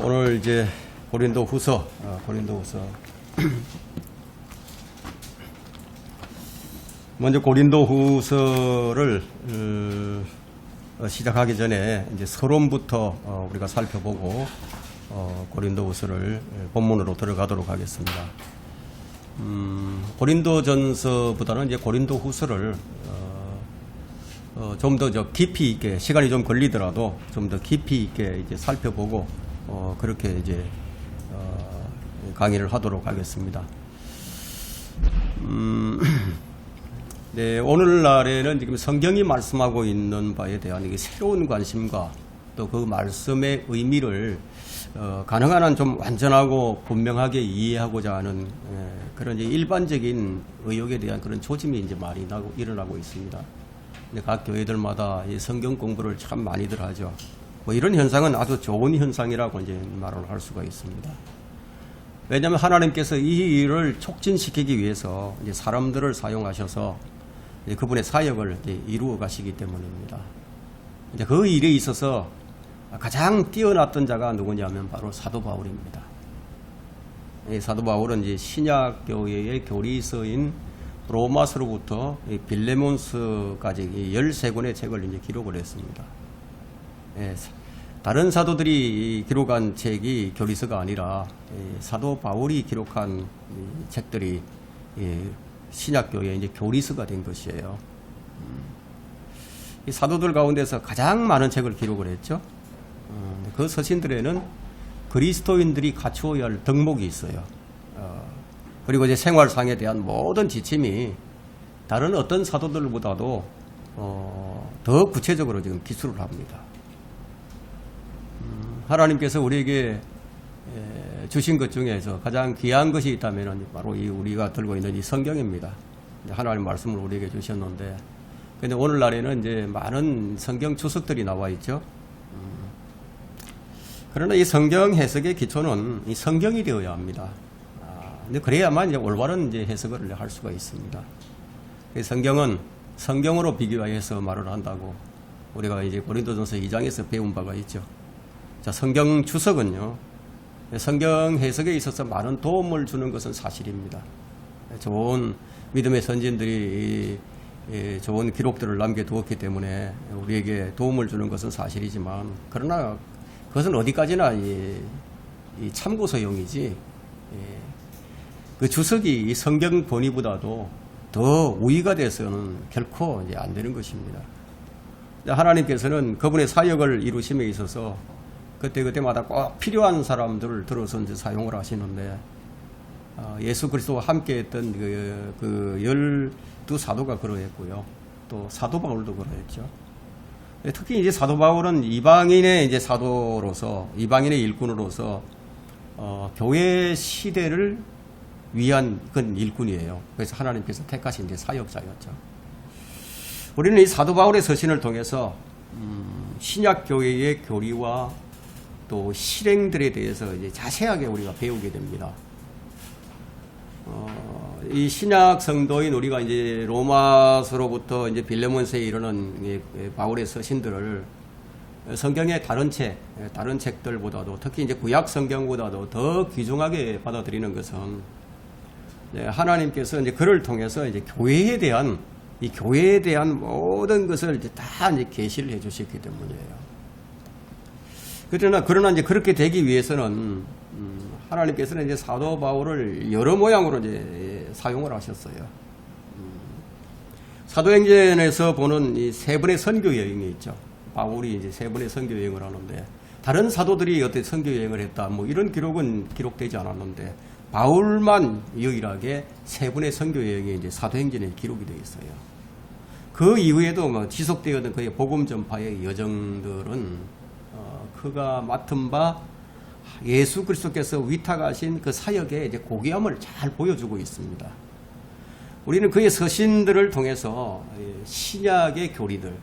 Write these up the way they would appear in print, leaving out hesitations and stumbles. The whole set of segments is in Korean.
오늘 이제 고린도후서 먼저 고린도후서를 시작하기 전에 이제 서론부터 우리가 살펴보고 고린도후서를 본문으로 들어가도록 하겠습니다. 고린도전서보다는 이제 고린도후서를 좀 더 깊이 있게, 시간이 좀 걸리더라도 좀 더 깊이 있게 이제 살펴보고 그렇게 이제 강의를 하도록 하겠습니다. 네, 오늘날에는 지금 성경이 말씀하고 있는 바에 대한 이게 새로운 관심과 또 그 말씀의 의미를 가능한 한 좀 완전하고 분명하게 이해하고자 하는 그런 이제 일반적인 의욕에 대한 그런 조짐이 이제 많이 일어나고 있습니다. 각 교회들마다 이 성경 공부를 참 많이들 하죠. 뭐 이런 현상은 아주 좋은 현상이라고 이제 말을 할 수가 있습니다. 왜냐하면 하나님께서 이 일을 촉진시키기 위해서 이제 사람들을 사용하셔서 이제 그분의 사역을 이제 이루어 가시기 때문입니다. 이제 그 일에 있어서 가장 뛰어났던 자가 누구냐면 바로 사도 바울입니다. 이 사도 바울은 이제 신약 교회의 교리서인 로마서로부터 빌레몬서까지 13권의 책을 이제 기록을 했습니다. 다른 사도들이 기록한 책이 교리서가 아니라 사도 바울이 기록한 책들이 신약교회의 이제 교리서가 된 것이에요. 이 사도들 가운데서 가장 많은 책을 기록을 했죠. 그 서신들에는 그리스도인들이 갖추어야 할 덕목이 있어요. 그리고 이제 생활상에 대한 모든 지침이 다른 어떤 사도들보다도 더 구체적으로 지금 기술을 합니다. 하나님께서 우리에게 주신 것 중에서 가장 귀한 것이 있다면 바로 이 우리가 들고 있는 이 성경입니다. 하나님 말씀을 우리에게 주셨는데, 근데 오늘날에는 이제 많은 성경 주석들이 나와 있죠. 그러나 이 성경 해석의 기초는 이 성경이 되어야 합니다. 근데 그래야만 이제 올바른 이제 해석을 할 수가 있습니다. 성경은 성경으로 비교해서 말을 한다고 우리가 이제 고린도전서 2장에서 배운 바가 있죠. 자, 성경 주석은요, 성경 해석에 있어서 많은 도움을 주는 것은 사실입니다. 좋은 믿음의 선진들이 좋은 기록들을 남겨두었기 때문에 우리에게 도움을 주는 것은 사실이지만, 그러나 그것은 어디까지나 이 참고서용이지, 그 주석이 이 성경 본위보다도 더 우위가 돼서는 결코 이제 안 되는 것입니다. 하나님께서는 그분의 사역을 이루심에 있어서 그때마다 꼭 필요한 사람들을 들어서 이제 사용을 하시는데, 예수 그리스도와 함께 했던 그 12사도가 그러했고요. 또 사도 바울도 그러했죠. 특히 이제 사도 바울은 이방인의 이제 사도로서, 이방인의 일꾼으로서, 교회 시대를 위한 그런 일꾼이에요. 그래서 하나님께서 택하신 이제 사역자였죠. 우리는 이 사도 바울의 서신을 통해서 신약 교회의 교리와 또 실행들에 대해서 이제 자세하게 우리가 배우게 됩니다. 이 신약 성도인 우리가 이제 로마서로부터 이제 빌레몬서에 이르는 바울의 서신들을 성경의 다른 책들보다도, 특히 이제 구약 성경보다도 더 귀중하게 받아들이는 것은, 하나님께서 이제 그를 통해서 이제 교회에 대한 모든 것을 이제 다 이제 계시를 해 주셨기 때문이에요. 그러나 이제 그렇게 되기 위해서는 하나님께서는 이제 사도 바울을 여러 모양으로 이제 사용을 하셨어요. 사도행전에서 보는 이 세 번의 선교 여행이 있죠. 바울이 이제 세 번의 선교 여행을 하는데, 다른 사도들이 어떻게 선교 여행을 했다, 뭐 이런 기록은 기록되지 않았는데, 바울만 유일하게 세 번의 선교 여행이 이제 사도행전에 기록이 되어 있어요. 그 이후에도 뭐 지속되었던 그의 복음 전파의 여정들은 그가 맡은 바 예수 그리스도께서 위탁하신 그 사역의 이제 고귀함을 잘 보여주고 있습니다. 우리는 그의 서신들을 통해서 신약의 교리들,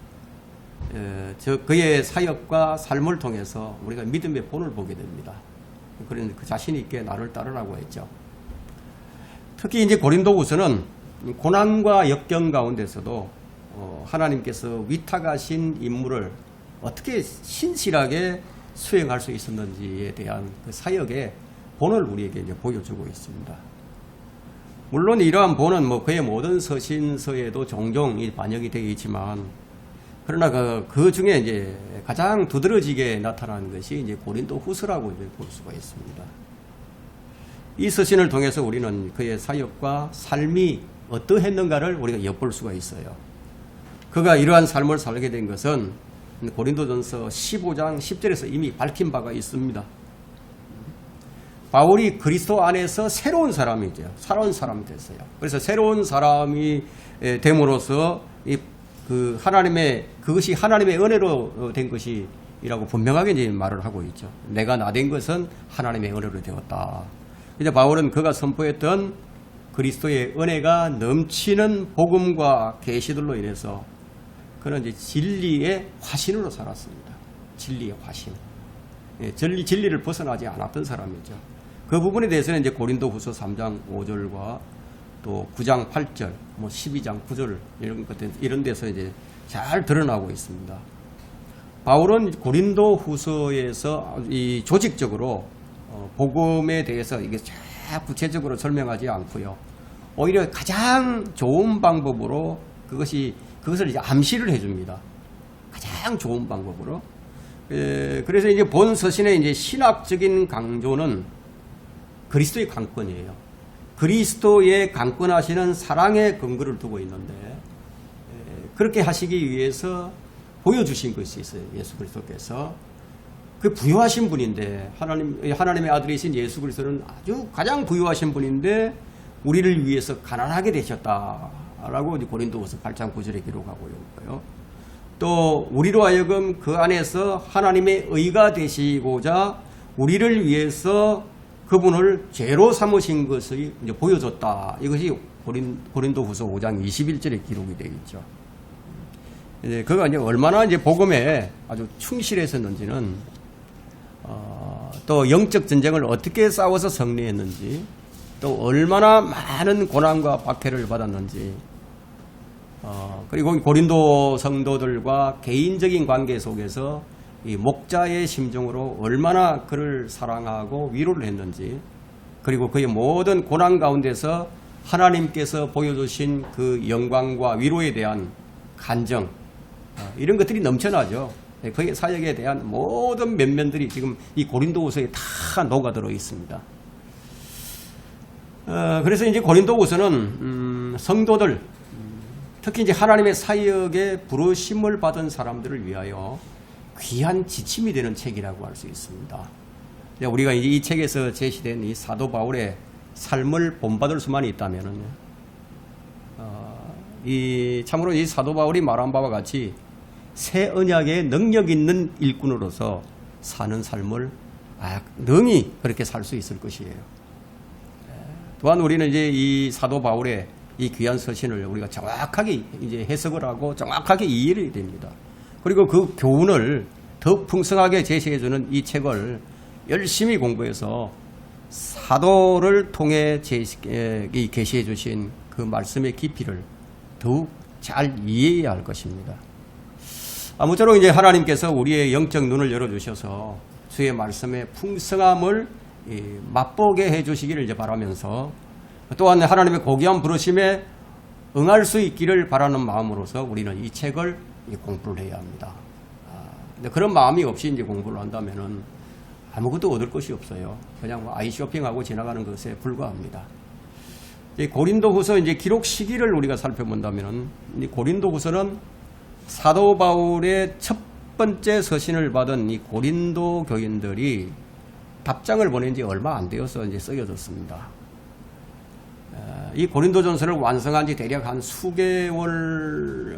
그의 사역과 삶을 통해서 우리가 믿음의 본을 보게 됩니다. 그런 그 자신 있게 나를 따르라고 했죠. 특히 이제 고린도후서는 고난과 역경 가운데서도 하나님께서 위탁하신 임무를 어떻게 신실하게 수행할 수 있었는지에 대한 그 사역의 본을 우리에게 이제 보여주고 있습니다. 물론 이러한 본은 뭐 그의 모든 서신서에도 종종 반영이 되어 있지만, 그러나 그 중에 이제 가장 두드러지게 나타나는 것이 이제 고린도 후서라고 이제 볼 수가 있습니다. 이 서신을 통해서 우리는 그의 사역과 삶이 어떠했는가를 우리가 엿볼 수가 있어요. 그가 이러한 삶을 살게 된 것은 고린도전서 15장 10절에서 이미 밝힌 바가 있습니다. 바울이 그리스도 안에서 새로운 사람이죠. 새로운 사람이 됐어요. 그래서 새로운 사람이 됨으로써 그것이 하나님의 은혜로 된 것이라고 분명하게 이제 말을 하고 있죠. 내가 나 된 것은 하나님의 은혜로 되었다. 이제 바울은 그가 선포했던 그리스도의 은혜가 넘치는 복음과 계시들로 인해서 그는 이제 진리의 화신으로 살았습니다. 진리의 화신. 진리를 벗어나지 않았던 사람이죠. 그 부분에 대해서는 이제 고린도후서 3장 5절과 또 9장 8절, 12장 9절 이런 데서 이제 잘 드러나고 있습니다. 바울은 고린도후서에서 이 조직적으로 복음에 대해서 이게 잘 구체적으로 설명하지 않고요. 오히려 가장 좋은 방법으로 그것을 이제 암시를 해줍니다. 가장 좋은 방법으로. 그래서 이제 본 서신의 이제 신학적인 강조는 그리스도의 강권이에요. 그리스도의 강권하시는 사랑의 근거를 두고 있는데, 그렇게 하시기 위해서 보여주신 것이 있어요. 예수 그리스도께서. 그 부유하신 분인데, 하나님의 아들이신 예수 그리스도는 아주 가장 부유하신 분인데 우리를 위해서 가난하게 되셨다라고 고린도후서 8장 9절에 기록하고 있고요. 또 우리로 하여금 그 안에서 하나님의 의가 되시고자 우리를 위해서 그분을 죄로 삼으신 것을 이제 보여줬다. 이것이 고린도후서 5장 21절에 기록이 되어 있죠. 이제 그가 이제 얼마나 이제 복음에 아주 충실했었는지는 또 영적 전쟁을 어떻게 싸워서 승리했는지, 또 얼마나 많은 고난과 박해를 받았는지, 그리고 고린도 성도들과 개인적인 관계 속에서 이 목자의 심정으로 얼마나 그를 사랑하고 위로를 했는지, 그리고 그의 모든 고난 가운데서 하나님께서 보여주신 그 영광과 위로에 대한 간정, 이런 것들이 넘쳐나죠. 그의 사역에 대한 모든 면면들이 지금 이 고린도후서에 다 녹아들어 있습니다. 그래서 이제 고린도후서는 성도들, 특히 이제 하나님의 사역에 부르심을 받은 사람들을 위하여 귀한 지침이 되는 책이라고 할 수 있습니다. 우리가 이제 이 책에서 제시된 이 사도 바울의 삶을 본받을 수만 있다면은, 참으로 이 사도 바울이 말한 바와 같이 새 언약의 능력 있는 일꾼으로서 사는 삶을 능히 그렇게 살 수 있을 것이에요. 또한 우리는 이제 이 사도 바울의 이 귀한 서신을 우리가 정확하게 이제 해석을 하고 정확하게 이해를 해야 됩니다. 그리고 그 교훈을 더 풍성하게 제시해주는 이 책을 열심히 공부해서 사도를 통해 계시해 주신 그 말씀의 깊이를 더욱 잘 이해해야 할 것입니다. 아무쪼록 이제 하나님께서 우리의 영적 눈을 열어주셔서 주의 말씀의 풍성함을 맛보게 해주시기를 이제 바라면서, 또한 하나님의 고귀한 부르심에 응할 수 있기를 바라는 마음으로서 우리는 이 책을 공부를 해야 합니다. 근데 그런 마음이 없이 이제 공부를 한다면은 아무것도 얻을 것이 없어요. 그냥 아이 쇼핑하고 지나가는 것에 불과합니다. 고린도후서 이제 기록 시기를 우리가 살펴본다면은, 이 고린도후서는 사도 바울의 첫 번째 서신을 받은 이 고린도 교인들이 답장을 보낸 지 얼마 안 되어서 이제 쓰여졌습니다. 이 고린도전서를 완성한 지 대략 한 수개월,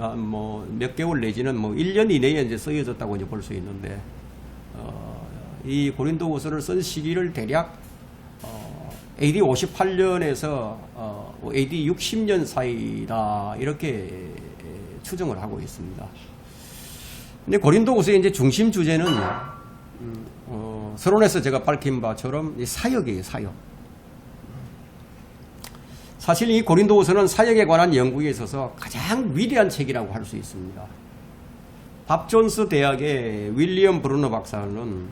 몇 개월 내지는 1년 이내에 이제 쓰여졌다고 이제 볼 수 있는데, 이 고린도후서를 쓴 시기를 대략 AD 58년에서 AD 60년 사이다, 이렇게 추정을 하고 있습니다. 근데 고린도후서의 이제 중심 주제는 서론에서 제가 밝힌 바처럼 이 사역이에요, 사역. 사실 이 고린도후서는 사역에 관한 연구에 있어서 가장 위대한 책이라고 할 수 있습니다. 밥 존스 대학의 윌리엄 브루너 박사는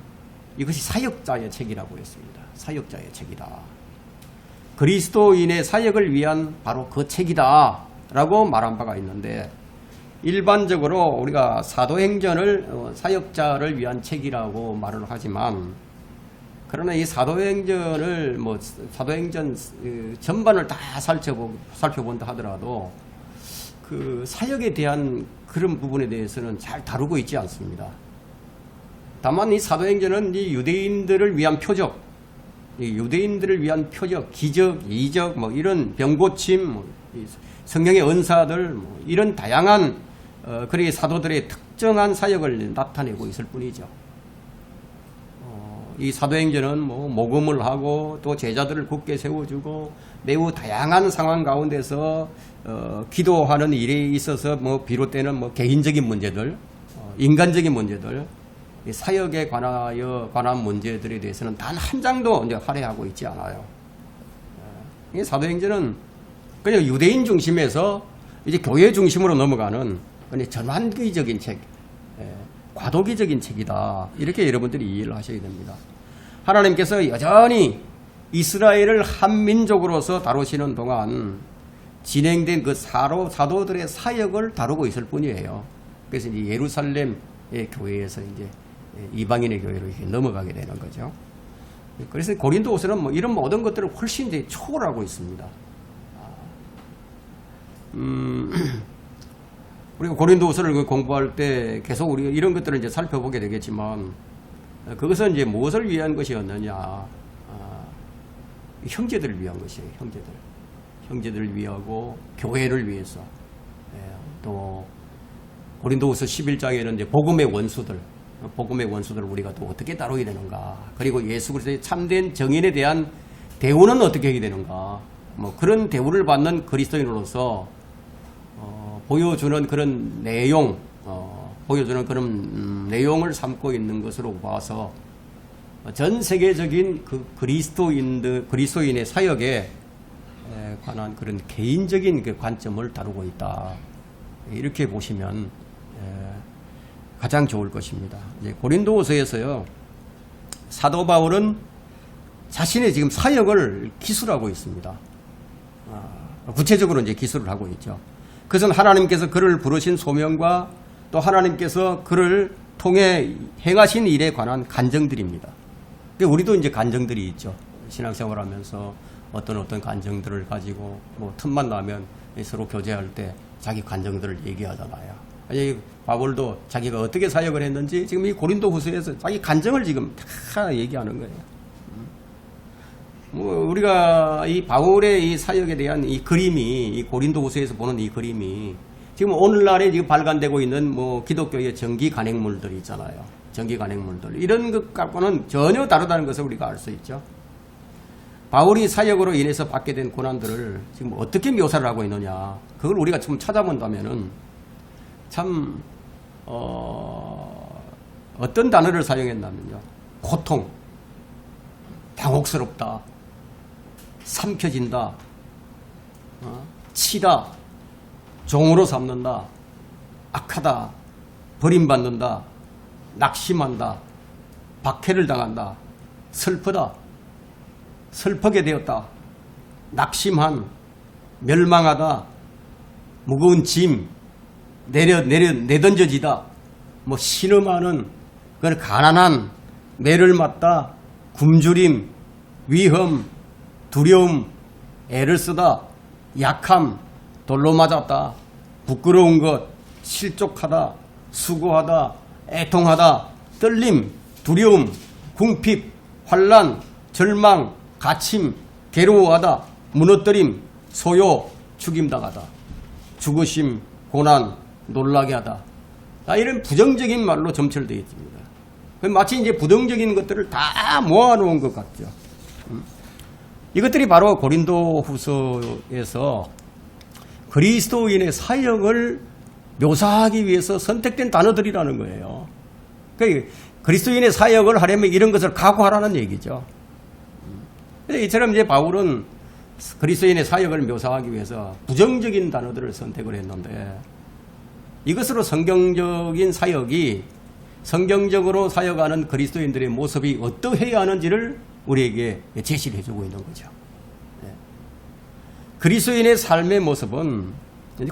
이것이 사역자의 책이라고 했습니다. 사역자의 책이다. 그리스도인의 사역을 위한 바로 그 책이다 라고 말한 바가 있는데, 일반적으로 우리가 사도행전을 사역자를 위한 책이라고 말을 하지만, 그러나 이 사도행전을 사도행전 전반을 다 살펴본다 하더라도 그 사역에 대한 그런 부분에 대해서는 잘 다루고 있지 않습니다. 다만 이 사도행전은 이 유대인들을 위한 표적, 유대인들을 위한 표적, 기적, 이적, 이런 병고침, 성령의 은사들, 이런 다양한 그리 사도들의 특정한 사역을 나타내고 있을 뿐이죠. 이 사도행전은 모금을 하고 또 제자들을 굳게 세워주고 매우 다양한 상황 가운데서 기도하는 일에 있어서 비롯되는 개인적인 문제들, 인간적인 문제들, 사역에 관한 문제들에 대해서는 단 한 장도 이제 할애하고 있지 않아요. 이 사도행전은 그냥 유대인 중심에서 이제 교회 중심으로 넘어가는 전환기적인 책, 과도기적인 책이다. 이렇게 여러분들이 이해를 하셔야 됩니다. 하나님께서 여전히 이스라엘을 한 민족으로서 다루시는 동안 진행된 그 사도들의 사역을 다루고 있을 뿐이에요. 그래서 이제 예루살렘의 교회에서 이제 이방인의 교회로 이렇게 넘어가게 되는 거죠. 그래서 고린도후서는 이런 모든 것들을 훨씬 이제 초월하고 있습니다. 우리가 고린도후서를 공부할 때 계속 우리가 이런 것들을 이제 살펴보게 되겠지만, 그것은 이제 무엇을 위한 것이었느냐? 형제들을 위한 것이에요. 형제들을 위하고 교회를 위해서. 또 고린도후서 11장에는 이제 복음의 원수들 우리가 또 어떻게 다루게 되는가? 그리고 예수 그리스도의 참된 정인에 대한 대우는 어떻게 하게 되는가? 그런 대우를 받는 그리스도인으로서 보여주는 그런 내용, 보여주는 그런 내용을 삼고 있는 것으로 봐서 전 세계적인 그 그리스도인의 사역에 관한 그런 개인적인 그 관점을 다루고 있다. 이렇게 보시면 가장 좋을 것입니다. 이제 고린도후서에서요, 사도 바울은 자신의 지금 사역을 기술하고 있습니다. 구체적으로 이제 기술을 하고 있죠. 그것은 하나님께서 그를 부르신 소명과 또 하나님께서 그를 통해 행하신 일에 관한 간증들입니다. 우리도 이제 간증들이 있죠. 신앙생활 하면서 어떤 간증들을 가지고 틈만 나면 서로 교제할 때 자기 간증들을 얘기하잖아요. 바울도 자기가 어떻게 사역을 했는지 지금 이 고린도후서에서 자기 간증을 지금 다 얘기하는 거예요. 우리가 이 바울의 이 사역에 대한 이 그림이, 이 고린도후서에서 보는 이 그림이 지금 오늘날에 지금 발간되고 있는 기독교의 정기 간행물들이 있잖아요. 정기 간행물들. 이런 것 갖고는 전혀 다르다는 것을 우리가 알 수 있죠. 바울이 사역으로 인해서 받게 된 고난들을 지금 어떻게 묘사를 하고 있느냐. 그걸 우리가 좀 찾아본다면은 참, 어떤 단어를 사용했냐면요. 고통, 당혹스럽다, 삼켜진다, 치다, 종으로 삼는다, 악하다, 버림받는다, 낙심한다, 박해를 당한다, 슬프다, 슬프게 되었다, 낙심한, 멸망하다, 무거운 짐, 내던져지다, 신음하는, 그건 가난한, 매를 맞다, 굶주림, 위험, 두려움, 애를 쓰다, 약함, 돌로 맞았다, 부끄러운 것, 실족하다, 수고하다, 애통하다, 떨림, 두려움, 궁핍, 환난, 절망, 갇힘, 괴로워하다, 무너뜨림, 소요, 죽임당하다, 죽으심, 고난, 놀라게 하다. 이런 부정적인 말로 점철되어 있습니다. 마치 이제 부정적인 것들을 다 모아놓은 것 같죠. 이것들이 바로 고린도후서에서 그리스도인의 사역을 묘사하기 위해서 선택된 단어들이라는 거예요. 그러니까 그리스도인의 사역을 하려면 이런 것을 각오하라는 얘기죠. 이처럼 이제 바울은 그리스도인의 사역을 묘사하기 위해서 부정적인 단어들을 선택을 했는데, 이것으로 성경적인 사역이 성경적으로 사역하는 그리스도인들의 모습이 어떠해야 하는지를 우리에게 제시를 해주고 있는 거죠. 그리스도인의 삶의 모습은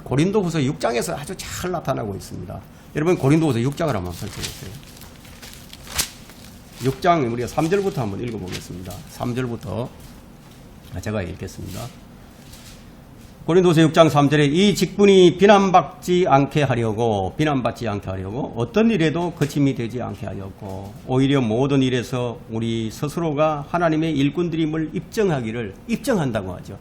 고린도후서 6장에서 아주 잘 나타나고 있습니다. 여러분 고린도후서 6장을 한번 펼쳐보세요. 6장 우리가 3절부터 한번 읽어보겠습니다. 3절부터 제가 읽겠습니다. 고린도서 6장 3절에 이 직분이 비난받지 않게 하려고 어떤 일에도 거침이 되지 않게 하려고 오히려 모든 일에서 우리 스스로가 하나님의 일꾼들임을 입증한다고 하죠.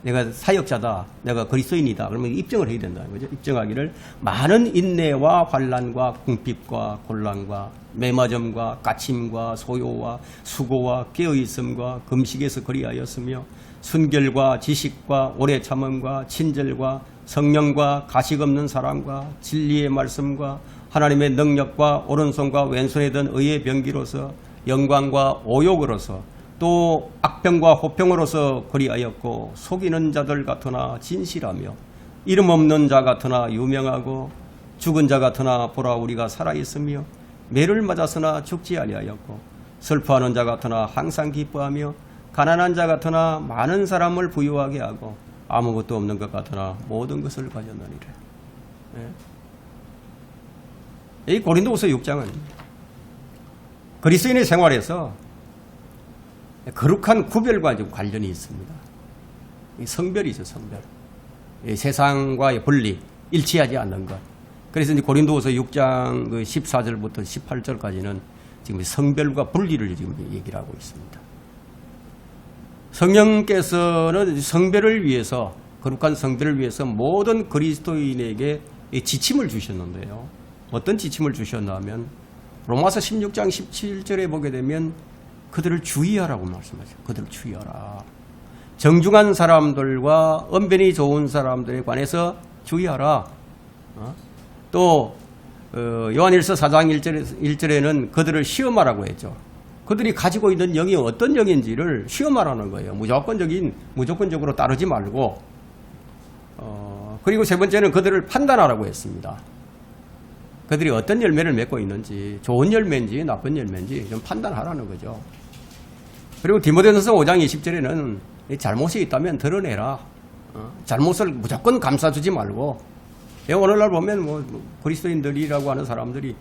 내가 사역자다, 내가 그리스도인이다 그러면 입증을 해야 된다는 거죠. 입증하기를 많은 인내와 환난과 궁핍과 곤란과 매맞음과 까침과 소요와 수고와 깨어있음과 금식에서 그리하였으며 순결과 지식과 오래 참음과 친절과 성령과 가식 없는 사랑과 진리의 말씀과 하나님의 능력과 오른손과 왼손에 든 의의 병기로서 영광과 오욕으로서 또 악평과 호평으로서 그리하였고 속이는 자들 같으나 진실하며 이름 없는 자 같으나 유명하고 죽은 자 같으나 보라 우리가 살아있으며 매를 맞았으나 죽지 아니하였고 슬퍼하는 자 같으나 항상 기뻐하며 가난한 자 같으나 많은 사람을 부유하게 하고 아무것도 없는 것 같으나 모든 것을 가졌느니라. 이 고린도후서 6장은 그리스도인의 생활에서 거룩한 구별과 좀 관련이 있습니다. 성별이 있어요, 성별. 세상과의 분리, 일치하지 않는 것. 그래서 이제 고린도후서 6장 14절부터 18절까지는 지금 성별과 분리를 지금 얘기를 하고 있습니다. 성령께서는 성별을 위해서, 거룩한 성별을 위해서 모든 그리스도인에게 지침을 주셨는데요. 어떤 지침을 주셨냐면 로마서 16장 17절에 보게 되면 그들을 주의하라고 말씀하죠. 그들을 주의하라. 정중한 사람들과 언변이 좋은 사람들에 관해서 주의하라. 또 요한일서 4장 1절에는 그들을 시험하라고 했죠. 그들이 가지고 있는 영이 어떤 영인지를 시험하라는 거예요. 무조건적으로 따르지 말고. 그리고 세 번째는 그들을 판단하라고 했습니다. 그들이 어떤 열매를 맺고 있는지, 좋은 열매인지 나쁜 열매인지 좀 판단하라는 거죠. 그리고 디모데전서 5장 20절에는 잘못이 있다면 드러내라. 잘못을 무조건 감싸주지 말고. 오늘날 보면 그리스도인들이라고 하는 사람들이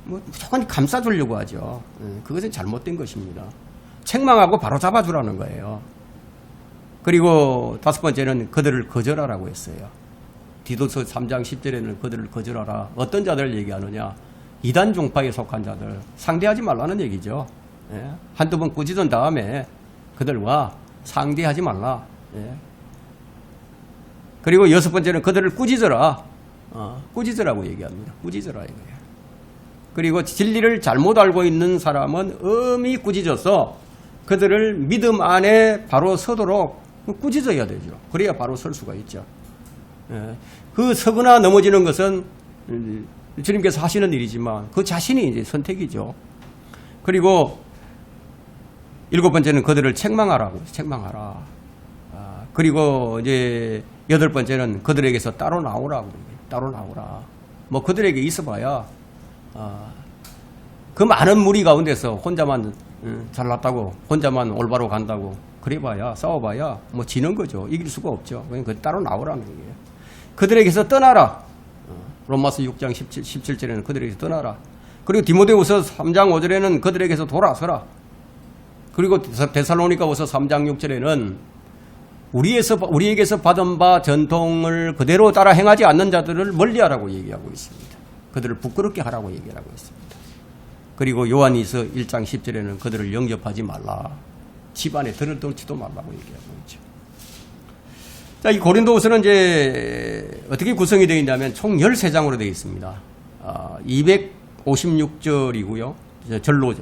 무조건 감싸주려고 하죠. 그것은 잘못된 것입니다. 책망하고 바로 잡아주라는 거예요. 그리고 다섯 번째는 그들을 거절하라고 했어요. 디도서 3장 10절에는 그들을 거절하라. 어떤 자들을 얘기하느냐? 이단 종파에 속한 자들. 상대하지 말라는 얘기죠. 한두 번 꾸짖은 다음에 그들과 상대하지 말라. 그리고 여섯 번째는 그들을 꾸짖어라. 꾸짖으라고 얘기합니다. 꾸짖어라 이거예요. 그리고 진리를 잘못 알고 있는 사람은 엄히 꾸짖어서 그들을 믿음 안에 바로 서도록 꾸짖어야 되죠. 그래야 바로 설 수가 있죠. 그 서거나 넘어지는 것은 주님께서 하시는 일이지만 그 자신이 이제 선택이죠. 그리고 일곱 번째는 그들을 책망하라고, 책망하라. 그리고 이제 여덟 번째는 그들에게서 따로 나오라고, 따로 나오라. 그들에게 있어봐야 그 많은 무리 가운데서 혼자만 잘났다고, 혼자만 올바로 간다고 그래봐야, 싸워봐야 지는 거죠. 이길 수가 없죠. 그러니까 따로 나오라는 얘기예요. 그들에게서 떠나라. 로마서 6장 17절에는 그들에게서 떠나라. 그리고 디모데후서 3장 5절에는 그들에게서 돌아서라. 그리고 데살로니가후서 3장 6절에는 우리에게서 받은 바 전통을 그대로 따라 행하지 않는 자들을 멀리하라고 얘기하고 있습니다. 그들을 부끄럽게 하라고 얘기하고 있습니다. 그리고 요한일서 1장 10절에는 그들을 영접하지 말라. 집안에 들어놓지도 말라고 얘기하고 있죠. 자, 이 고린도후서는 이제 어떻게 구성이 되어 있냐면 총 13장으로 되어 있습니다. 256절이고요. 절로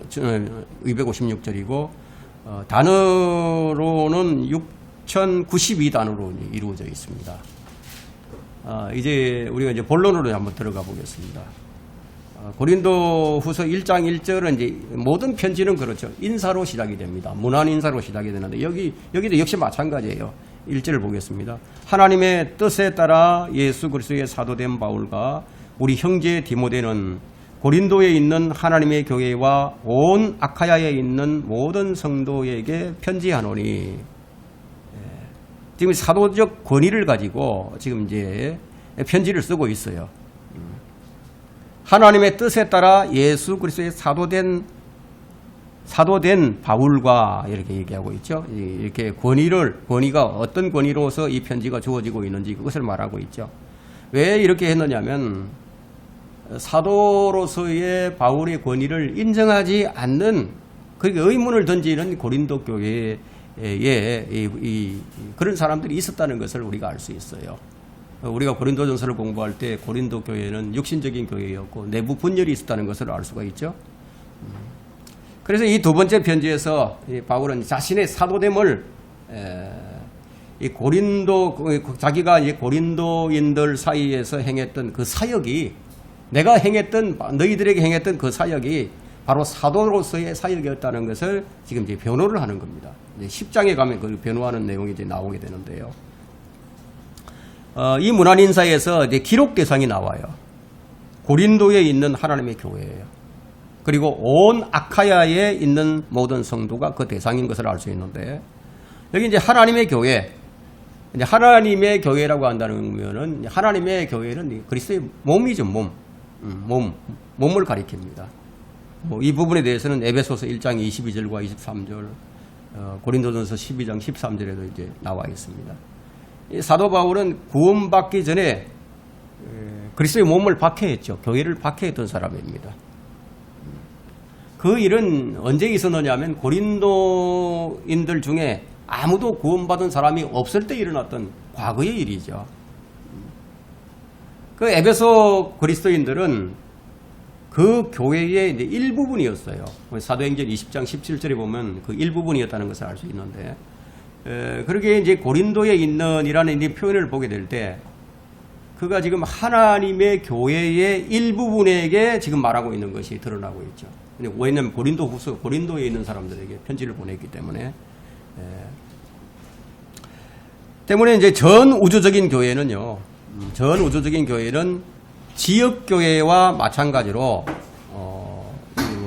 256절이고 단어로는 6092단어로 이루어져 있습니다. 이제 우리가 이제 본론으로 한번 들어가 보겠습니다. 고린도후서 1장 1절은 이제 모든 편지는 그렇죠. 인사로 시작이 됩니다. 문안 인사로 시작이 되는데 여기도 역시 마찬가지예요. 1절을 보겠습니다. 하나님의 뜻에 따라 예수 그리스도의 사도된 바울과 우리 형제 디모데는 고린도에 있는 하나님의 교회와 온 아카야에 있는 모든 성도에게 편지하노니. 지금 사도적 권위를 가지고 지금 이제 편지를 쓰고 있어요. 하나님의 뜻에 따라 예수 그리스도의 사도된 바울과 이렇게 얘기하고 있죠. 이렇게 권위가 어떤 권위로서 이 편지가 주어지고 있는지 그것을 말하고 있죠. 왜 이렇게 했느냐면 사도로서의 바울의 권위를 인정하지 않는 그렇게 의문을 던지는 고린도 교회에 그런 사람들이 있었다는 것을 우리가 알 수 있어요. 우리가 고린도전서를 공부할 때 고린도 교회는 육신적인 교회였고 내부 분열이 있었다는 것을 알 수가 있죠. 그래서 이 두 번째 편지에서 바울은 자신의 사도됨을 자기가 이제 고린도인들 사이에서 행했던 그 사역이 내가 너희들에게 행했던 그 사역이 바로 사도로서의 사역이었다는 것을 지금 이제 변호를 하는 겁니다. 10장에 가면 그 변호하는 내용이 이제 나오게 되는데요. 이 문안인사에서 이제 기록 대상이 나와요. 고린도에 있는 하나님의 교회예요. 그리고 온 아카야에 있는 모든 성도가 그 대상인 것을 알 수 있는데, 여기 이제 하나님의 교회, 이제 하나님의 교회라고 한다는 거면은 하나님의 교회는 그리스도의 몸이죠, 몸을 가리킵니다. 이 부분에 대해서는 에베소서 1장 22절과 23절, 고린도전서 12장 13절에도 이제 나와 있습니다. 이 사도 바울은 구원받기 전에 그리스도의 몸을 박해했죠. 교회를 박해했던 사람입니다. 그 일은 언제 있었느냐 하면 고린도인들 중에 아무도 구원받은 사람이 없을 때 일어났던 과거의 일이죠. 그 에베소 그리스도인들은 그 교회의 이제 일부분이었어요. 사도행전 20장 17절에 보면 그 일부분이었다는 것을 알 수 있는데, 그렇게 이제 고린도에 있는 이라는 이제 표현을 보게 될 때, 그가 지금 하나님의 교회의 일부분에게 지금 말하고 있는 것이 드러나고 있죠. 왜냐하면 고린도에 있는 사람들에게 편지를 보냈기 때문에. 때문에 이제 전 우주적인 교회는 지역 교회와 마찬가지로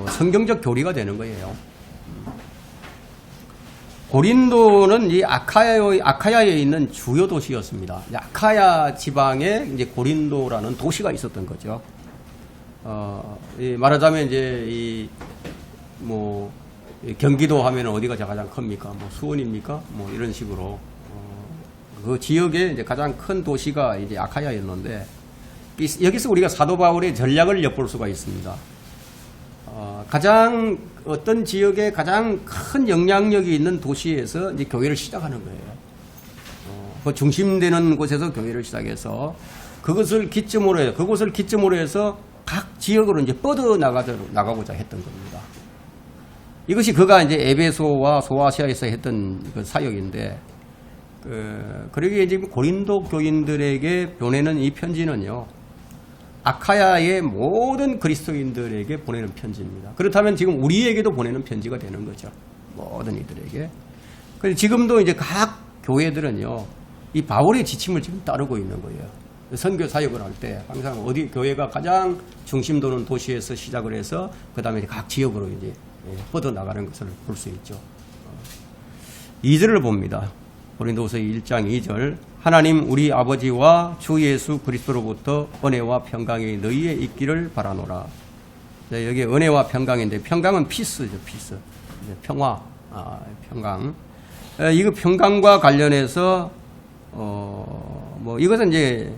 성경적 교리가 되는 거예요. 고린도는 이 아카야에 있는 주요 도시였습니다. 아카야 지방에 이제 고린도라는 도시가 있었던 거죠. 말하자면 이제 경기도 하면 어디가 가장 큽니까? 수원입니까? 이런 식으로 그 지역에 이제 가장 큰 도시가 이제 아카야였는데, 여기서 우리가 사도 바울의 전략을 엿볼 수가 있습니다. 어떤 지역에 가장 큰 영향력이 있는 도시에서 이제 교회를 시작하는 거예요. 그 중심되는 곳에서 교회를 시작해서 그것을 기점으로 해서 각 지역으로 이제 뻗어 나가고자 했던 겁니다. 이것이 그가 이제 에베소와 소아시아에서 했던 그 사역인데, 그러기에 지금 고린도 교인들에게 보내는 이 편지는요, 아카야의 모든 그리스도인들에게 보내는 편지입니다. 그렇다면 지금 우리에게도 보내는 편지가 되는 거죠. 모든 이들에게. 그래서 지금도 이제 각 교회들은요, 이 바울의 지침을 지금 따르고 있는 거예요. 선교 사역을 할 때 항상 어디 교회가 가장 중심 도는 도시에서 시작을 해서 그 다음에 각 지역으로 이제 뻗어 나가는 것을 볼 수 있죠. 2절을 봅니다. 고린도후서 1장 2절. 하나님 우리 아버지와 주 예수 그리스도로부터 은혜와 평강이 너희에 있기를 바라노라. 여기 은혜와 평강인데, 평강은 피스죠, 피스. 평화, 평강. 이거 평강과 관련해서 이것은 이제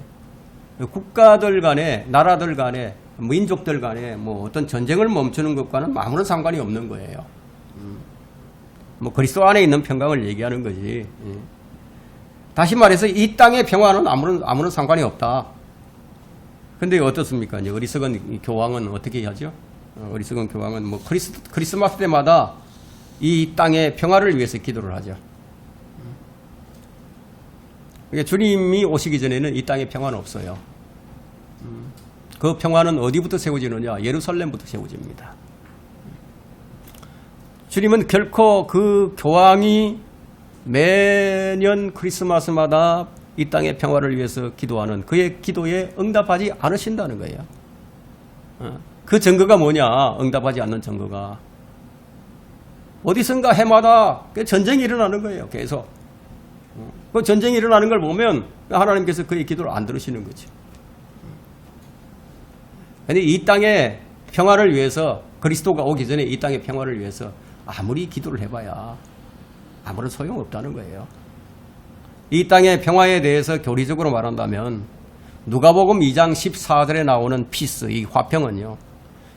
국가들 간에, 나라들 간에, 민족들 간에 어떤 전쟁을 멈추는 것과는 아무런 상관이 없는 거예요. 그리스도 안에 있는 평강을 얘기하는 거지. 다시 말해서 이 땅의 평화는 아무런 상관이 없다. 근데 어떻습니까? 이제 어리석은 교황은 어떻게 하죠? 어리석은 교황은 크리스마스 때마다 이 땅의 평화를 위해서 기도를 하죠. 그러니까 주님이 오시기 전에는 이 땅에 평화는 없어요. 그 평화는 어디부터 세워지느냐? 예루살렘부터 세워집니다. 주님은 결코 그 교황이 매년 크리스마스마다 이 땅의 평화를 위해서 기도하는 그의 기도에 응답하지 않으신다는 거예요. 그 증거가 뭐냐? 응답하지 않는 증거가. 어디선가 해마다 전쟁이 일어나는 거예요. 계속. 그 전쟁이 일어나는 걸 보면 하나님께서 그의 기도를 안 들으시는 거지. 근데 이 땅의 평화를 위해서, 그리스도가 오기 전에 이 땅의 평화를 위해서 아무리 기도를 해봐야 아무런 소용없다는 거예요. 이 땅의 평화에 대해서 교리적으로 말한다면 누가복음 2장 14절에 나오는 피스, 이 화평은요,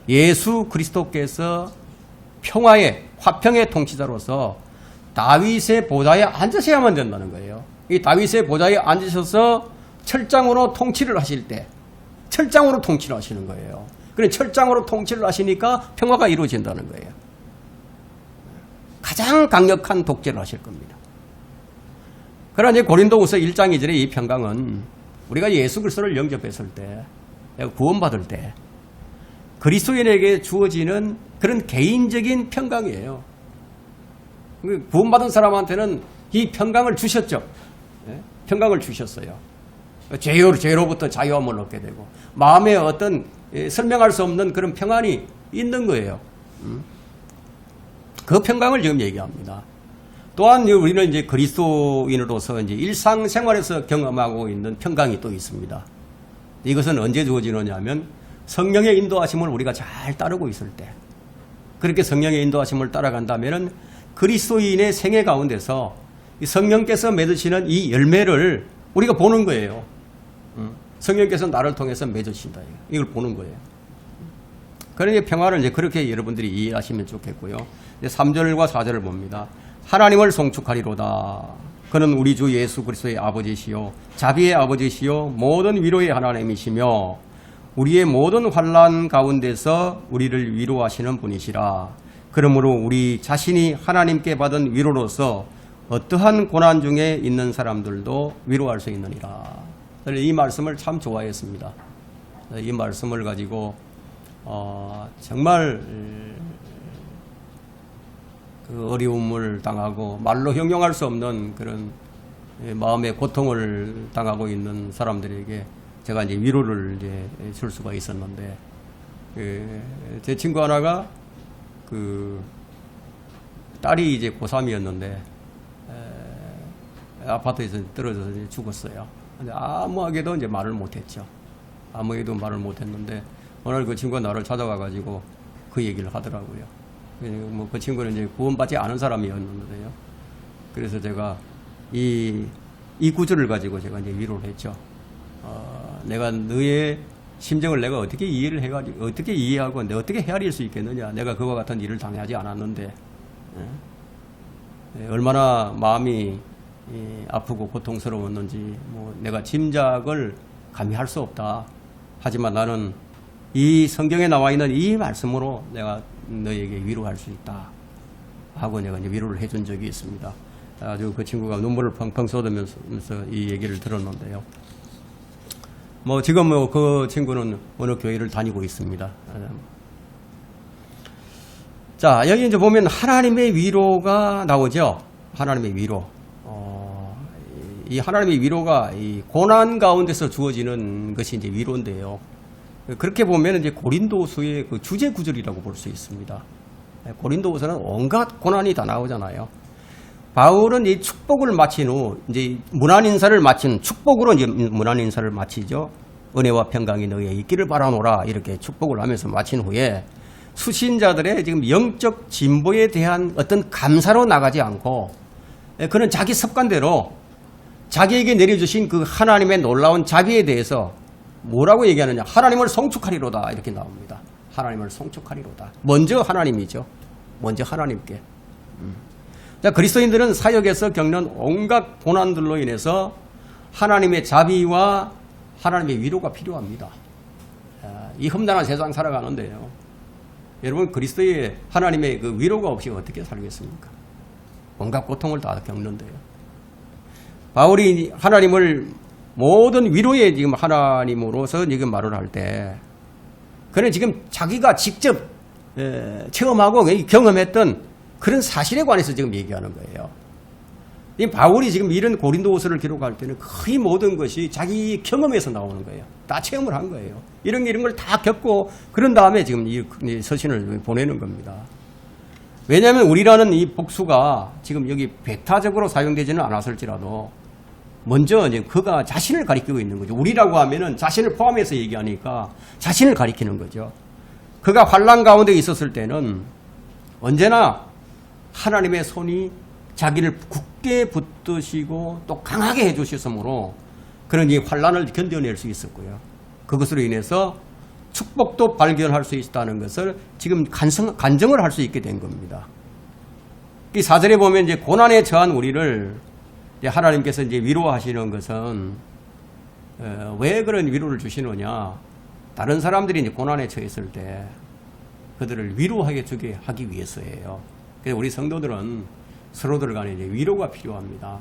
예수 그리스도께서 평화의, 화평의 통치자로서 다윗의 보좌에 앉으셔야만 된다는 거예요. 이 다윗의 보좌에 앉으셔서 철장으로 통치를 하실 때, 철장으로 통치를 하시는 거예요. 그래, 철장으로 통치를 하시니까 평화가 이루어진다는 거예요. 가장 강력한 독재를 하실 겁니다. 그러나 이제 고린도후서 1장 2절의 이 평강은 우리가 예수 그리스도를 영접했을 때, 구원받을 때 그리스도인에게 주어지는 그런 개인적인 평강이에요. 구원받은 사람한테는 이 평강을 주셨죠. 평강을 주셨어요. 죄로부터 자유함을 얻게 되고 마음에 어떤 설명할 수 없는 그런 평안이 있는 거예요. 그 평강을 지금 얘기합니다. 또한 우리는 이제 그리스도인으로서 이제 일상생활에서 경험하고 있는 평강이 또 있습니다. 이것은 언제 주어지느냐 하면 성령의 인도하심을 우리가 잘 따르고 있을 때, 그렇게 성령의 인도하심을 따라간다면 그리스도인의 생애 가운데서 성령께서 맺으시는 이 열매를 우리가 보는 거예요. 성령께서 나를 통해서 맺으신다. 이걸 보는 거예요. 그러니 평화를 이제 그렇게 여러분들이 이해하시면 좋겠고요. 이제 3절과 4절을 봅니다. 하나님을 송축하리로다. 그는 우리 주 예수 그리스도의 아버지시요 자비의 아버지시요 모든 위로의 하나님이시며 우리의 모든 환난 가운데서 우리를 위로하시는 분이시라. 그러므로 우리 자신이 하나님께 받은 위로로서 어떠한 고난 중에 있는 사람들도 위로할 수 있느니라. 이 말씀을 참 좋아했습니다. 이 말씀을 가지고 정말 그 어려움을 당하고 말로 형용할 수 없는 그런 마음의 고통을 당하고 있는 사람들에게 제가 이제 위로를 이제 줄 수가 있었는데, 제 친구 하나가 그 딸이 이제 고3이었는데 아파트에서 떨어져서 이제 죽었어요. 근데 아무에게도 이제 말을 못했죠. 아무에게도 말을 못했는데 오늘 그 친구가 나를 찾아와가지고 그 얘기를 하더라고요. 뭐 그 친구는 이제 구원받지 않은 사람이었는데요. 그래서 제가 이 구절을 가지고 제가 이제 위로를 했죠. 내가 너의 심정을 내가 어떻게 이해를 해가지고 어떻게 이해하고 내가 어떻게 헤아릴 수 있겠느냐. 내가 그와 같은 일을 당하지 않았는데 얼마나 마음이 아프고 고통스러웠는지 뭐 내가 짐작을 감히 할 수 없다. 하지만 나는 이 성경에 나와 있는 이 말씀으로 내가 너에게 위로할 수 있다 하고 내가 이제 위로를 해준 적이 있습니다. 아주 그 친구가 눈물을 펑펑 쏟으면서 이 얘기를 들었는데요. 뭐 지금 뭐 그 친구는 어느 교회를 다니고 있습니다. 자, 여기 이제 보면 하나님의 위로가 나오죠. 하나님의 위로. 이 하나님의 위로가 이 고난 가운데서 주어지는 것이 이제 위로인데요. 그렇게 보면 이제 고린도후서의 그 주제 구절이라고 볼 수 있습니다. 고린도후서는 온갖 고난이 다 나오잖아요. 바울은 이 축복을 마친 후 이제 문안 인사를 마친 축복으로 이제 문안 인사를 마치죠. 은혜와 평강이 너희에 있기를 바라노라 이렇게 축복을 하면서 마친 후에 수신자들의 지금 영적 진보에 대한 어떤 감사로 나가지 않고 그는 자기 습관대로 자기에게 내려주신 그 하나님의 놀라운 자비에 대해서 뭐라고 얘기하느냐. 하나님을 송축하리로다 이렇게 나옵니다. 하나님을 송축하리로다. 먼저 하나님이죠. 먼저 하나님께. 자, 그리스도인들은 사역에서 겪는 온갖 고난들로 인해서 하나님의 자비와 하나님의 위로가 필요합니다. 이 험난한 세상 살아가는데요. 여러분 그리스도의 하나님의 그 위로가 없이 어떻게 살겠습니까? 온갖 고통을 다 겪는데요. 바울이 하나님을 모든 위로의 지금 하나님으로서 지금 말을 할 때, 그는 지금 자기가 직접 체험하고 경험했던 그런 사실에 관해서 지금 얘기하는 거예요. 이 바울이 지금 이런 고린도후서를 기록할 때는 거의 모든 것이 자기 경험에서 나오는 거예요. 다 체험을 한 거예요. 이런 걸 다 겪고 그런 다음에 지금 이 서신을 보내는 겁니다. 왜냐하면 우리라는 이 복수가 지금 여기 배타적으로 사용되지는 않았을지라도 먼저 이제 그가 자신을 가리키고 있는 거죠. 우리라고 하면은 자신을 포함해서 얘기하니까 자신을 가리키는 거죠. 그가 환난 가운데 있었을 때는 언제나 하나님의 손이 자기를 굳게 붙드시고 또 강하게 해주셨으므로 그런 이 환난을 견뎌낼 수 있었고요. 그것으로 인해서 축복도 발견할 수 있다는 것을 지금 간증을 할 수 있게 된 겁니다. 이 4절에 보면 이제 고난에 처한 우리를 이제 하나님께서 이제 위로하시는 것은 왜 그런 위로를 주시느냐? 다른 사람들이 이제 고난에 처했을 때 그들을 위로하게 주게 하기 위해서예요. 그래서 우리 성도들은 서로들 간에 이제 위로가 필요합니다.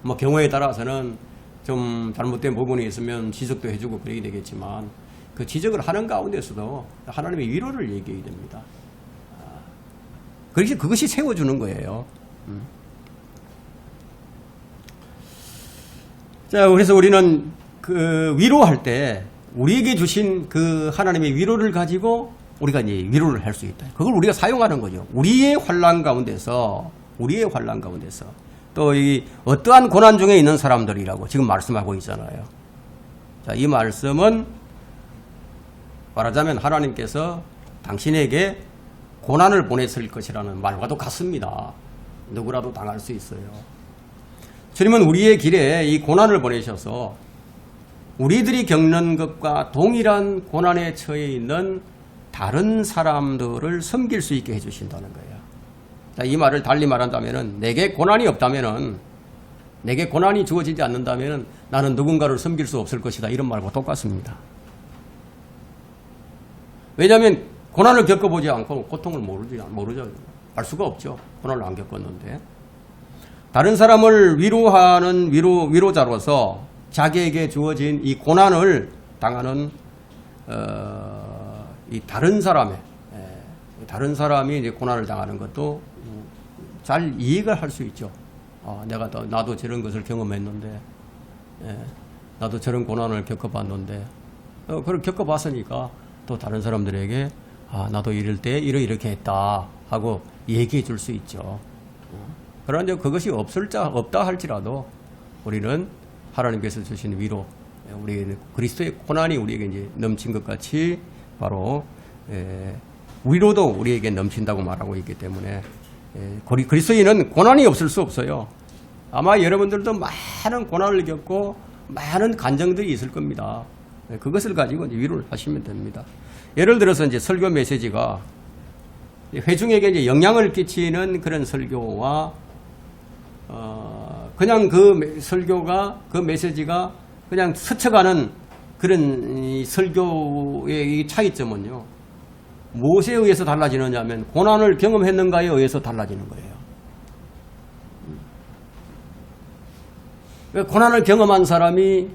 뭐 경우에 따라서는 좀 잘못된 부분이 있으면 지적도 해주고 그러게 되겠지만 그 지적을 하는 가운데서도 하나님의 위로를 얘기해야 됩니다. 그것이 세워주는 거예요. 자, 그래서 우리는 그 위로할 때 우리에게 주신 그 하나님의 위로를 가지고 우리가 이제 위로를 할 수 있다. 그걸 우리가 사용하는 거죠. 우리의 환난 가운데서 또 이 어떠한 고난 중에 있는 사람들이라고 지금 말씀하고 있잖아요. 자, 이 말씀은 말하자면 하나님께서 당신에게 고난을 보냈을 것이라는 말과도 같습니다. 누구라도 당할 수 있어요. 주님은 우리의 길에 이 고난을 보내셔서 우리들이 겪는 것과 동일한 고난에 처해 있는 다른 사람들을 섬길 수 있게 해주신다는 거예요. 자, 이 말을 달리 말한다면은 내게 고난이 없다면은 내게 고난이 주어지지 않는다면은 나는 누군가를 섬길 수 없을 것이다. 이런 말과 똑같습니다. 왜냐하면 고난을 겪어보지 않고 고통을 모르죠. 알 수가 없죠. 고난을 안 겪었는데. 다른 사람을 위로하는 위로자로서 자기에게 주어진 이 고난을 당하는 이 다른 사람이 이제 고난을 당하는 것도 잘 이해가 할 수 있죠. 나도 저런 것을 경험했는데, 나도 저런 고난을 겪어봤는데, 그걸 겪어봤으니까 또 다른 사람들에게 나도 이럴 때 이렇게 했다 하고 얘기해 줄 수 있죠. 그런데 그것이 없다 할지라도 우리는 하나님께서 주신 위로, 우리 그리스도의 고난이 우리에게 이제 넘친 것 같이 바로 위로도 우리에게 넘친다고 말하고 있기 때문에 그리스도인은 고난이 없을 수 없어요. 아마 여러분들도 많은 고난을 겪고 많은 간증들이 있을 겁니다. 그것을 가지고 이제 위로를 하시면 됩니다. 예를 들어서 이제 설교 메시지가 회중에게 이제 영향을 끼치는 그런 설교와 그냥 그 설교가 그 메시지가 그냥 스쳐가는 그런 이 설교의 이 차이점은요. 무엇에 의해서 달라지느냐면 고난을 경험했는가에 의해서 달라지는 거예요. 고난을 경험한 사람이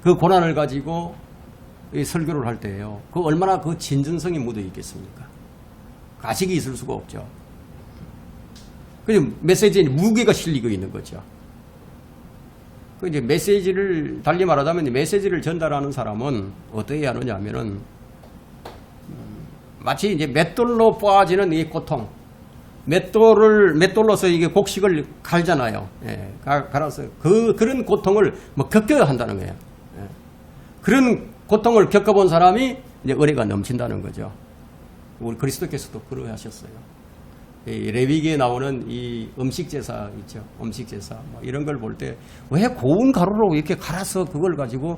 그 고난을 가지고 이 설교를 할 때예요. 그 얼마나 그 진정성이 묻어 있겠습니까? 가식이 있을 수가 없죠. 그래서 메시지에 무게가 실리고 있는 거죠. 그 이제 메시지를 달리 말하자면 메시지를 전달하는 사람은 어떻게 하느냐 하면은 마치 이제 맷돌로 뽀아지는 이 고통, 맷돌로서 이게 곡식을 갈잖아요. 갈아서 그런 고통을 겪어야 한다는 거예요. 그런 고통을 겪어본 사람이 이제 은혜가 넘친다는 거죠. 우리 그리스도께서도 그러하셨어요. 이 레위기에 나오는 이 음식 제사 있죠. 음식 제사 이런 걸 볼 때 왜 고운 가루로 이렇게 갈아서 그걸 가지고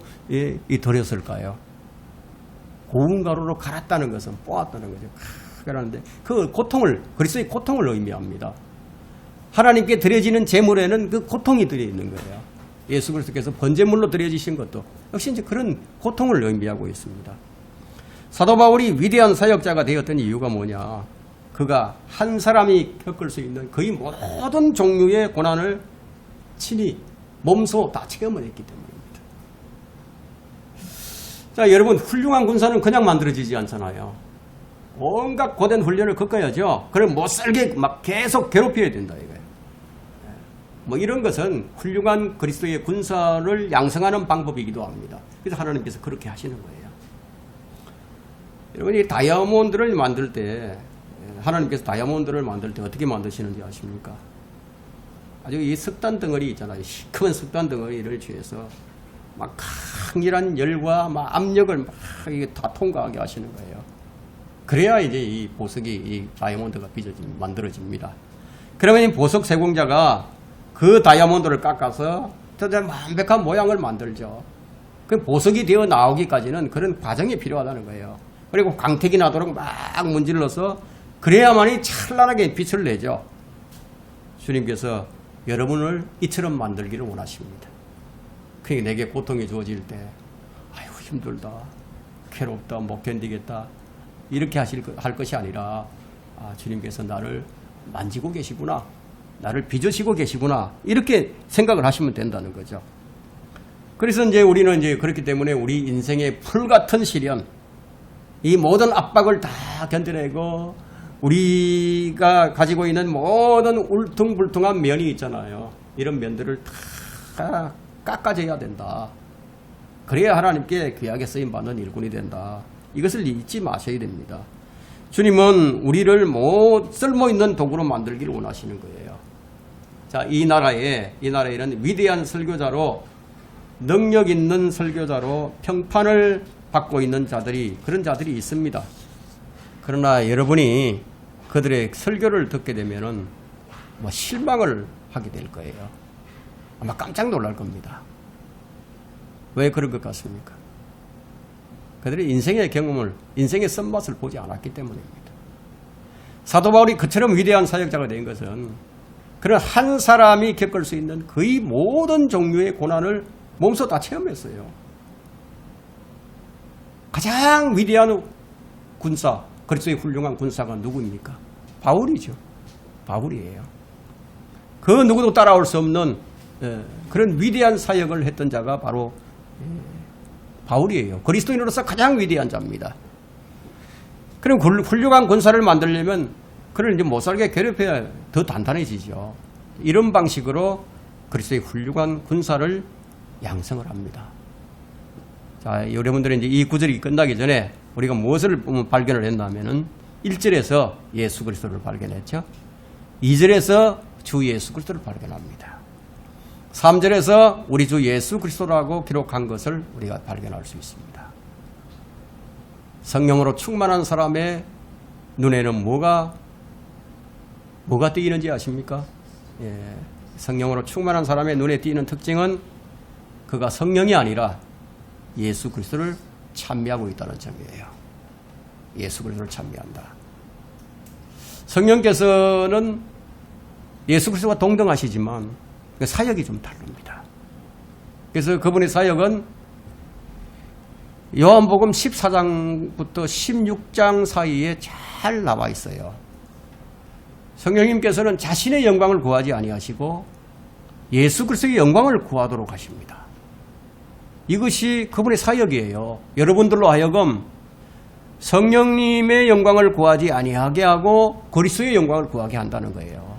드렸을까요? 고운 가루로 갈았다는 것은 뽀았다는 거죠. 그러는데 그 고통을 그리스도의 고통을 의미합니다. 하나님께 드려지는 제물에는 그 고통이 들어 있는 거예요. 예수 그리스도께서 번제물로 드려지신 것도 역시 이제 그런 고통을 의미하고 있습니다. 사도 바울이 위대한 사역자가 되었던 이유가 뭐냐? 그가 한 사람이 겪을 수 있는 거의 모든 종류의 고난을 친히 몸소 다 체험을 했기 때문입니다. 자, 여러분, 훌륭한 군사는 그냥 만들어지지 않잖아요. 온갖 고된 훈련을 겪어야죠. 그럼 못 살게 막 계속 괴롭혀야 된다 이거예요. 뭐 이런 것은 훌륭한 그리스도의 군사를 양성하는 방법이기도 합니다. 그래서 하나님께서 그렇게 하시는 거예요. 여러분, 이 다이아몬드를 만들 때, 하나님께서 다이아몬드를 만들 때 어떻게 만드시는지 아십니까? 아주 이 석탄 덩어리 있잖아요. 시커먼 석탄 덩어리를 취해서 막 강렬한 열과 막 압력을 막 이게 다 통과하게 하시는 거예요. 그래야 이제 이 보석이, 이 다이아몬드가 만들어집니다. 그러면 이 보석 세공자가 그 다이아몬드를 깎아서 완벽한 모양을 만들죠. 그 보석이 되어 나오기까지는 그런 과정이 필요하다는 거예요. 그리고 광택이 나도록 막 문질러서 그래야만이 찬란하게 빛을 내죠. 주님께서 여러분을 이처럼 만들기를 원하십니다. 그러니까 내게 고통이 주어질 때, 아유 힘들다, 괴롭다, 못 견디겠다 이렇게 할 것이 아니라, 주님께서 나를 만지고 계시구나, 나를 빚으시고 계시구나, 이렇게 생각을 하시면 된다는 거죠. 그래서 이제 우리는 이제 그렇기 때문에 우리 인생의 풀 같은 시련, 이 모든 압박을 다 견뎌내고 우리가 가지고 있는 모든 울퉁불퉁한 면이 있잖아요. 이런 면들을 다 깎아져야 된다. 그래야 하나님께 귀하게 쓰임받는 일꾼이 된다. 이것을 잊지 마셔야 됩니다. 주님은 우리를 쓸모있는 도구로 만들기를 원하시는 거예요. 자, 이 나라에는 위대한 설교자로, 능력 있는 설교자로 평판을 받고 있는 그런 자들이 있습니다. 그러나 여러분이 그들의 설교를 듣게 되면은 실망을 하게 될 거예요. 아마 깜짝 놀랄 겁니다. 왜 그런 것 같습니까? 그들의 인생의 경험을, 인생의 쓴맛을 보지 않았기 때문입니다. 사도 바울이 그처럼 위대한 사역자가 된 것은 그런 한 사람이 겪을 수 있는 거의 모든 종류의 고난을 몸소 다 체험했어요. 가장 위대한 군사, 그리스도의 훌륭한 군사가 누구입니까? 바울이죠. 바울이에요. 그 누구도 따라올 수 없는 그런 위대한 사역을 했던 자가 바로 바울이에요. 그리스도인으로서 가장 위대한 자입니다. 그럼 훌륭한 군사를 만들려면 그를 이제 못 살게 괴롭혀야 더 단단해지죠. 이런 방식으로 그리스도의 훌륭한 군사를 양성을 합니다. 자, 여러분들은 이제 이 구절이 끝나기 전에 우리가 무엇을 발견을 했냐면은 1절에서 예수 그리스도를 발견했죠. 2절에서 주 예수 그리스도를 발견합니다. 3절에서 우리 주 예수 그리스도라고 기록한 것을 우리가 발견할 수 있습니다. 성령으로 충만한 사람의 눈에는 뭐가 띄는지 아십니까? 예, 성령으로 충만한 사람의 눈에 띄는 특징은 그가 성령이 아니라 예수 그리스도를 찬미하고 있다는 점이에요. 예수 그리스도를 찬미한다. 성령께서는 예수 그리스도와 동등하시지만 사역이 좀 다릅니다. 그래서 그분의 사역은 요한복음 14장부터 16장 사이에 잘 나와 있어요. 성령님께서는 자신의 영광을 구하지 아니하시고 예수 그리스도의 영광을 구하도록 하십니다. 이것이 그분의 사역이에요. 여러분들로 하여금 성령님의 영광을 구하지 아니하게 하고 그리스도의 영광을 구하게 한다는 거예요.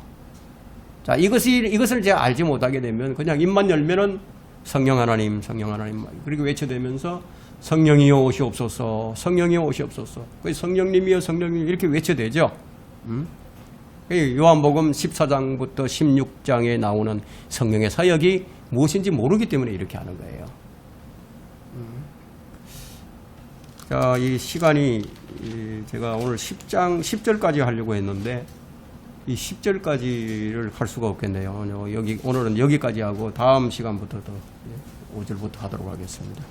자, 이것을 제가 알지 못하게 되면 그냥 입만 열면은 성령 하나님, 성령 하나님, 그리고 외쳐대면서 성령이여 오시옵소서, 성령이여 오시옵소서. 성령님이여 성령님 이렇게 외쳐대죠. 요한복음 14장부터 16장에 나오는 성령의 사역이 무엇인지 모르기 때문에 이렇게 하는 거예요. 자, 이 시간이 제가 오늘 10절까지 하려고 했는데 이 10절까지를 할 수가 없겠네요. 오늘은 여기까지 하고 다음 시간부터 더 5절부터 하도록 하겠습니다.